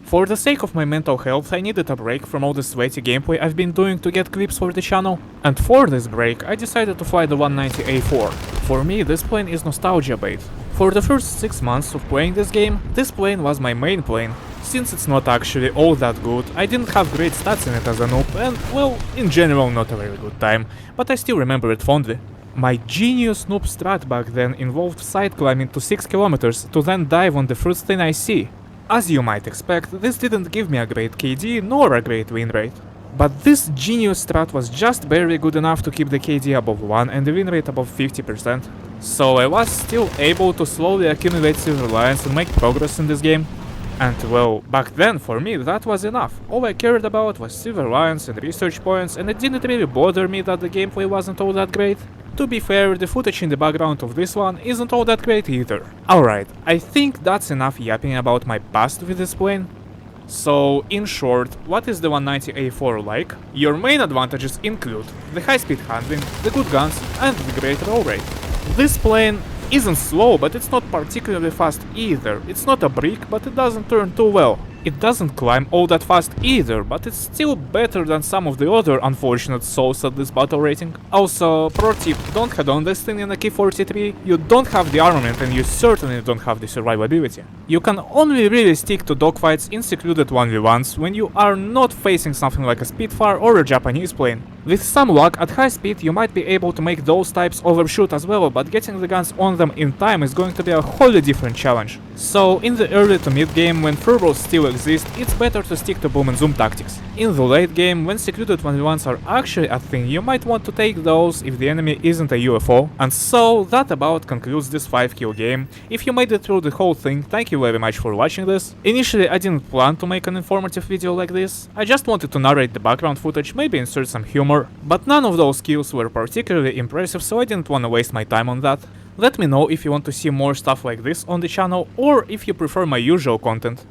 For the sake of my mental health, I needed a break from all the sweaty gameplay I've been doing to get clips for the channel, and for this break I decided to fly the 190A4. For me, this plane is nostalgia bait. For the first 6 months of playing this game, this plane was my main plane. Since it's not actually all that good, I didn't have great stats in it as a noob and, well, in general not a very good time, but I still remember it fondly. My genius noob strat back then involved side climbing to 6 kilometers to then dive on the first thing I see. As you might expect, this didn't give me a great KD nor a great win rate. But this genius strat was just barely good enough to keep the KD above 1 and the win rate above 50%. So I was still able to slowly accumulate silver lions and make progress in this game. And well, back then for me that was enough. All I cared about was silver lions and research points, and it didn't really bother me that the gameplay wasn't all that great. To be fair, the footage in the background of this one isn't all that great either. Alright, I think that's enough yapping about my past with this plane. So, in short, what is the 190A4 like? Your main advantages include the high speed handling, the good guns, and the great roll rate. This plane isn't slow, but it's not particularly fast either. It's not a brick, but it doesn't turn too well. It doesn't climb all that fast either, but it's still better than some of the other unfortunate souls at this battle rating. Also, pro tip, don't head on this thing in a Key 43, you don't have the armament and you certainly don't have the survivability. You can only really stick to dogfights in secluded 1v1s when you are not facing something like a Spitfire or a Japanese plane. With some luck, at high speed you might be able to make those types overshoot as well, but getting the guns on them in time is going to be a wholly different challenge. So, in the early to mid game, when furbos still exist, it's better to stick to boom and zoom tactics. In the late game, when secluded 1v1s are actually a thing, you might want to take those if the enemy isn't a UFO. And so, that about concludes this 5-kill game. If you made it through the whole thing, thank you very much for watching this. Initially, I didn't plan to make an informative video like this. I just wanted to narrate the background footage, maybe insert some humor. But none of those kills were particularly impressive, so I didn't want to waste my time on that. Let me know if you want to see more stuff like this on the channel, or if you prefer my usual content.